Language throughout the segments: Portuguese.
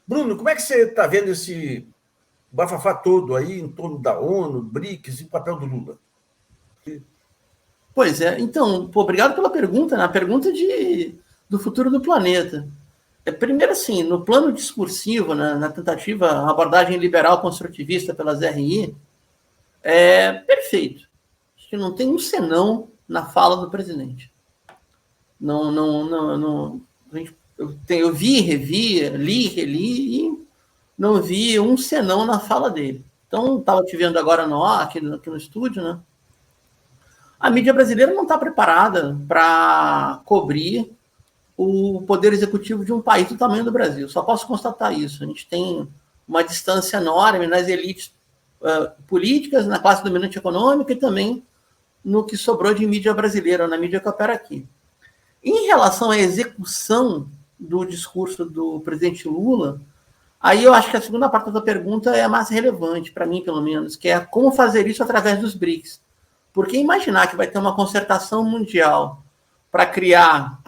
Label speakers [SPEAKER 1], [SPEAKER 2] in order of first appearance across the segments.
[SPEAKER 1] Bruno, como é que você está vendo esse bafafá todo aí em torno da ONU, BRICS e o papel do Lula?
[SPEAKER 2] Pois é, então, obrigado pela pergunta, né? A pergunta do futuro do planeta. Primeiro, assim, no plano discursivo, né, na tentativa, a abordagem liberal construtivista pelas RI, é perfeito. Acho que não tem um senão na fala do presidente. Não, eu vi, revi, li, reli e não vi um senão na fala dele. Então, estava te vendo agora aqui no estúdio, né? A mídia brasileira não está preparada para cobrir o poder executivo de um país do tamanho do Brasil. Só posso constatar isso. A gente tem uma distância enorme nas elites políticas, na classe dominante econômica e também no que sobrou de mídia brasileira, na mídia que opera aqui. Em relação à execução do discurso do presidente Lula, aí eu acho que a segunda parte da pergunta é a mais relevante, para mim, pelo menos, que é como fazer isso através dos BRICS. Porque imaginar que vai ter uma concertação mundial para criar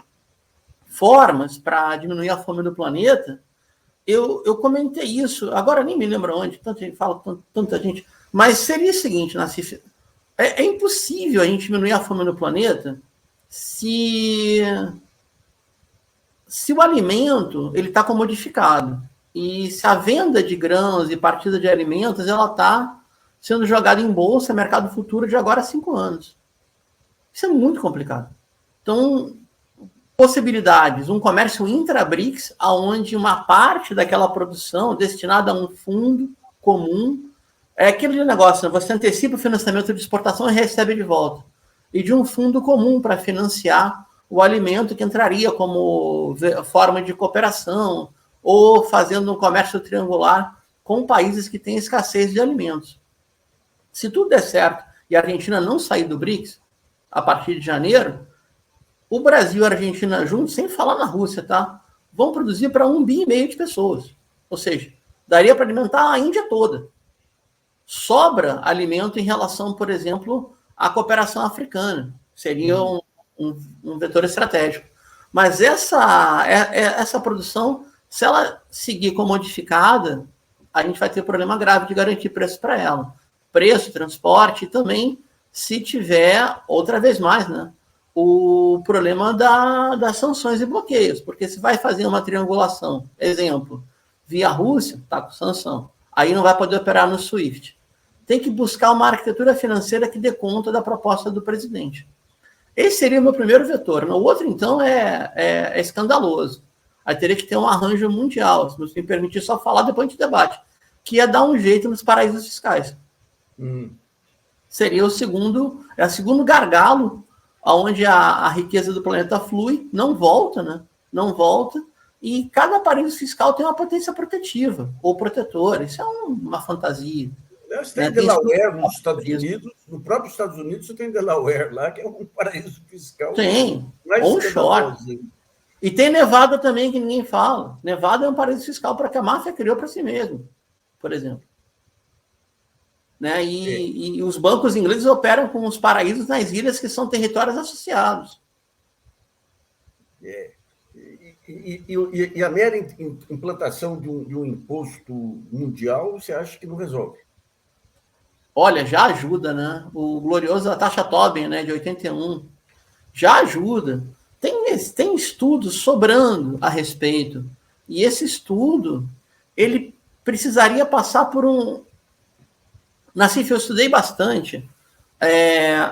[SPEAKER 2] formas para diminuir a fome do planeta, eu comentei isso, agora nem me lembro onde, tanta gente fala, tanta gente, mas seria o seguinte, Nassif, é impossível a gente diminuir a fome no planeta se o alimento ele está comodificado e se a venda de grãos e partida de alimentos ela está sendo jogada em bolsa, mercado futuro de agora a 5 anos. Isso é muito complicado. Então, possibilidades, um comércio intra-BRICS, onde uma parte daquela produção destinada a um fundo comum, é aquele negócio, né? Você antecipa o financiamento de exportação e recebe de volta. E de um fundo comum para financiar o alimento que entraria como forma de cooperação ou fazendo um comércio triangular com países que têm escassez de alimentos. Se tudo der certo e a Argentina não sair do BRICS, a partir de janeiro, o Brasil e a Argentina juntos, sem falar na Rússia, tá? Vão produzir para 1,5 bilhão de pessoas. Ou seja, daria para alimentar a Índia toda. Sobra alimento em relação, por exemplo, à cooperação africana. Seria um vetor estratégico. Mas essa produção, se ela seguir comodificada, a gente vai ter problema grave de garantir preço para ela. Preço, transporte e também, se tiver, outra vez mais, né? O problema das sanções e bloqueios, porque se vai fazer uma triangulação, exemplo, via Rússia, está com sanção, aí não vai poder operar no SWIFT. Tem que buscar uma arquitetura financeira que dê conta da proposta do presidente. Esse seria o meu primeiro vetor. O outro, então, é escandaloso. Aí teria que ter um arranjo mundial, se me permitir só falar, depois a gente debate, que é dar um jeito nos paraísos fiscais. Seria o segundo gargalo onde a riqueza do planeta flui, não volta, né? Não volta, e cada paraíso fiscal tem uma potência protetiva ou protetora. Isso é uma fantasia.
[SPEAKER 1] Você tem Delaware nos Estados Unidos, no próprio Estados Unidos você tem Delaware lá, que é um paraíso fiscal.
[SPEAKER 2] Tem, onshore. E tem Nevada também, que ninguém fala. Nevada é um paraíso fiscal para que a máfia criou para si mesmo, por exemplo. Né? E os bancos ingleses operam com os paraísos nas ilhas que são territórios associados.
[SPEAKER 1] E a mera implantação de um imposto mundial, você acha que não resolve?
[SPEAKER 2] Olha, já ajuda, né? O glorioso taxa Tobin, né, de 81, já ajuda. Tem estudos sobrando a respeito. E esse estudo, ele precisaria passar por Nassif, eu estudei bastante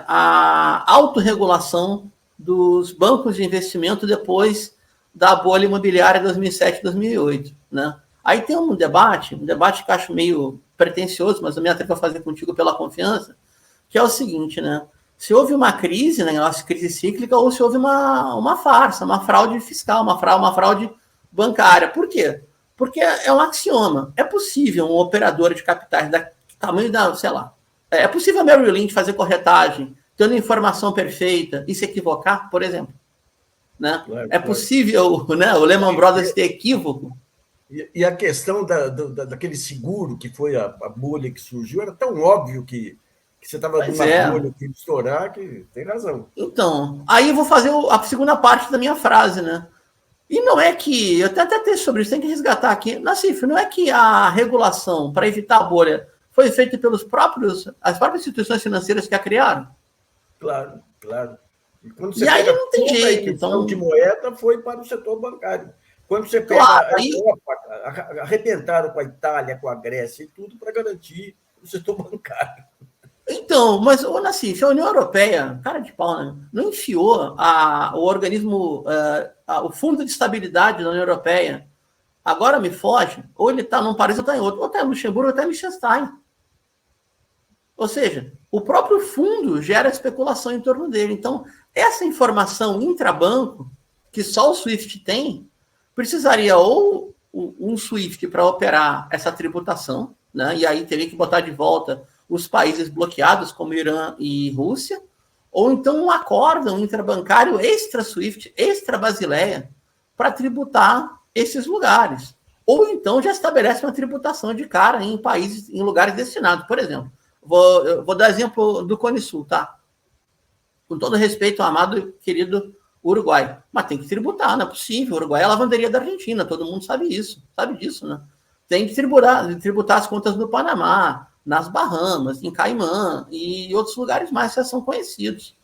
[SPEAKER 2] a autorregulação dos bancos de investimento depois da bolha imobiliária de 2007 e 2008. Né? Aí tem um debate que eu acho meio pretencioso, mas eu me atrevo a fazer contigo pela confiança, que é o seguinte, né? Se houve uma crise, né, uma crise cíclica, ou se houve uma farsa, uma fraude fiscal, uma fraude bancária. Por quê? Porque é um axioma. É possível um operador de capitais tamanho da, sei lá, é possível a Merrill Lynch fazer corretagem, tendo informação perfeita e se equivocar, por exemplo? Né? Claro, é possível, né, o Lehman Brothers ter equívoco?
[SPEAKER 1] E a questão daquele seguro, que foi a bolha que surgiu, era tão óbvio que você estava numa bolha que ia estourar, que tem razão.
[SPEAKER 2] Então, aí eu vou fazer a segunda parte da minha frase, né? E não é que, eu tenho até texto sobre isso, tem que resgatar aqui, Nassif, não é que a regulação para evitar a bolha foi feita pelos as próprias instituições financeiras que a criaram?
[SPEAKER 1] Claro, claro. E quando
[SPEAKER 2] E
[SPEAKER 1] você
[SPEAKER 2] aí
[SPEAKER 1] pega
[SPEAKER 2] não tem
[SPEAKER 1] toda a
[SPEAKER 2] jeito,
[SPEAKER 1] emissão
[SPEAKER 2] então...
[SPEAKER 1] de moeda, foi para o setor bancário. Quando você pega
[SPEAKER 2] Claro,
[SPEAKER 1] a
[SPEAKER 2] aí...
[SPEAKER 1] Europa, arrebentaram com a Itália, com a Grécia e tudo para garantir o setor bancário.
[SPEAKER 2] Então, mas, ô Nassif, a União Europeia, cara de pau, né, não enfiou o organismo, o Fundo de Estabilidade da União Europeia, agora me foge, ou ele está num país ou está em outro, ou está em Luxemburgo ou está em Liechtenstein. Ou seja, o próprio fundo gera especulação em torno dele. Então, essa informação intrabanco, que só o SWIFT tem, precisaria ou um SWIFT para operar essa tributação, né? E aí teria que botar de volta os países bloqueados, como Irã e Rússia, ou então um acórdão intrabancário extra-SWIFT, extra-Basileia, para tributar esses lugares. Ou então já estabelece uma tributação de cara em países, em lugares destinados. Por exemplo, vou dar exemplo do Cone Sul, tá? Com todo respeito ao amado e querido Uruguai. Mas tem que tributar, não é possível. O Uruguai é a lavanderia da Argentina, todo mundo sabe isso, sabe disso, né? Tem que tributar as contas no Panamá, nas Bahamas, em Caimã e outros lugares mais que são conhecidos.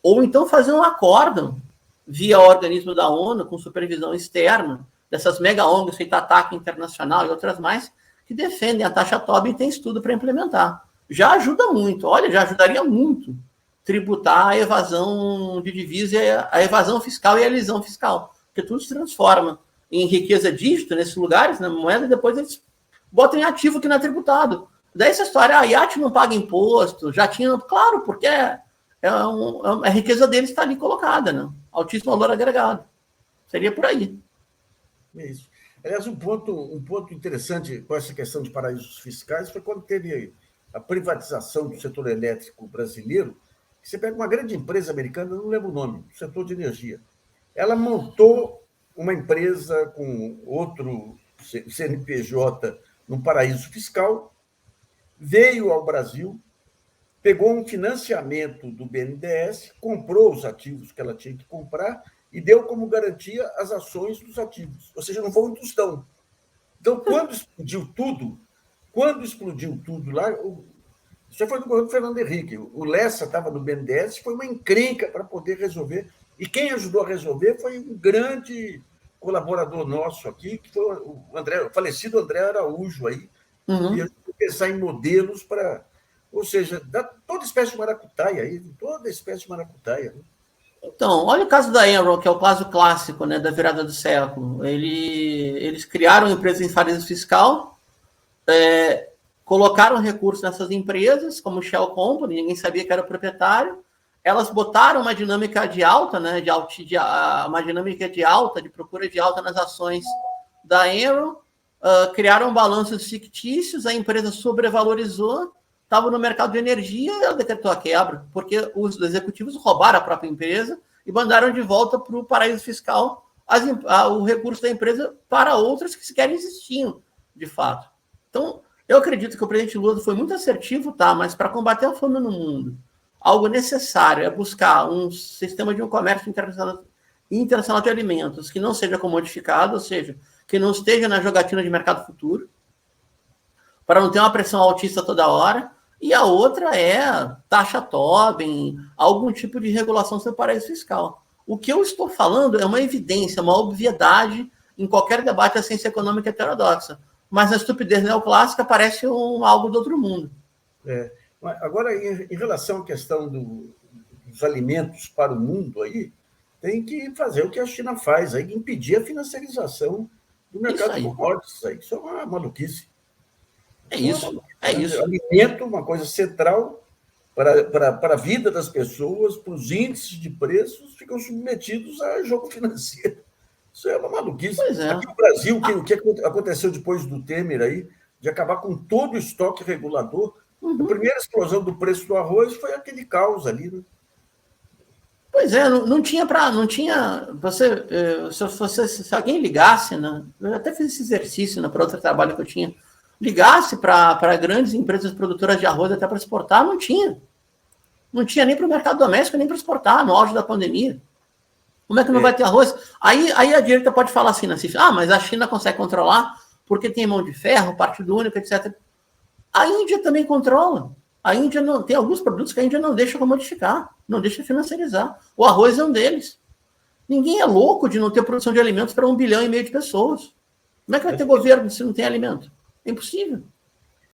[SPEAKER 2] Ou então fazer um acórdão via organismo da ONU, com supervisão externa, dessas mega ONGs feita ataque internacional e outras mais, que defendem a taxa Tobin e tem estudo para implementar. Já ajuda muito, olha, já ajudaria muito tributar a evasão de divisa, a evasão fiscal e a elisão fiscal, porque tudo se transforma em riqueza dígita nesses lugares, na moeda, e depois eles botam em ativo que não é tributado. Daí essa história, a iate não paga imposto, já tinha, claro, porque a riqueza deles está ali colocada, né? Altíssimo valor agregado. Seria por aí.
[SPEAKER 1] Isso. Aliás, um ponto interessante com essa questão de paraísos fiscais foi quando teve a privatização do setor elétrico brasileiro. Você pega uma grande empresa americana, não lembro o nome, do setor de energia. Ela montou uma empresa com outro CNPJ num paraíso fiscal, veio ao Brasil, pegou um financiamento do BNDES, comprou os ativos que ela tinha que comprar e deu como garantia as ações dos ativos. Ou seja, não foi um tostão. Então, quando explodiu tudo lá, isso foi do governo Fernando Henrique. O Lessa estava no BNDES, foi uma encrenca para poder resolver. E quem ajudou a resolver foi um grande colaborador nosso aqui, que foi o falecido André Araújo aí, que ajudou a pensar em modelos para... Ou seja, toda espécie de maracutaia aí, toda espécie de maracutaia. Né?
[SPEAKER 2] Então, olha o caso da Enron, que é o caso clássico, né, da virada do século. Eles criaram uma empresa em paraíso fiscal, colocaram recursos nessas empresas, como Shell Company, ninguém sabia que era o proprietário. Elas botaram uma dinâmica de alta, né, uma dinâmica de alta, de procura de alta nas ações da Enron, criaram balanços fictícios, a empresa sobrevalorizou, estava no mercado de energia e ela decretou a quebra, porque os executivos roubaram a própria empresa e mandaram de volta para o paraíso fiscal o recurso da empresa para outras que sequer existiam, de fato. Então, eu acredito que o presidente Lula foi muito assertivo, tá? Mas para combater a fome no mundo, algo necessário é buscar um sistema de um comércio internacional de alimentos que não seja comodificado, ou seja, que não esteja na jogatina de mercado futuro, para não ter uma pressão altista toda hora. E a outra é taxa Tobin, algum tipo de regulação sobre paraíso fiscal. O que eu estou falando é uma evidência, uma obviedade em qualquer debate da ciência econômica heterodoxa. Mas a estupidez neoclássica parece algo do outro mundo.
[SPEAKER 1] Agora, em relação à questão dos alimentos para o mundo, aí, tem que fazer o que a China faz, aí, impedir a financiarização do mercado de commodities. Isso é uma maluquice.
[SPEAKER 2] É isso.
[SPEAKER 1] Alimento, uma coisa central para a vida das pessoas, para os índices de preços, ficam submetidos a jogo financeiro. Isso é uma maluquice. Aqui no Brasil, o que aconteceu depois do Temer aí, de acabar com todo o estoque regulador, a primeira explosão do preço do arroz foi aquele caos ali, né?
[SPEAKER 2] Pois é, não tinha para. Não tinha. Se alguém ligasse, né? Eu até fiz esse exercício, né, para outro trabalho que eu tinha. Ligasse para grandes empresas produtoras de arroz até para exportar, não tinha. Não tinha nem para o mercado doméstico, nem para exportar, no auge da pandemia. Como é que não vai ter arroz? Aí a direita pode falar assim, né? Mas a China consegue controlar porque tem mão de ferro, partido único, etc. A Índia também controla. A Índia não tem alguns produtos que a Índia não deixa comodificar, não deixa financiarizar. O arroz é um deles. Ninguém é louco de não ter produção de alimentos para 1,5 bilhão de pessoas. Como é que vai ter governo se não tem alimento? É impossível.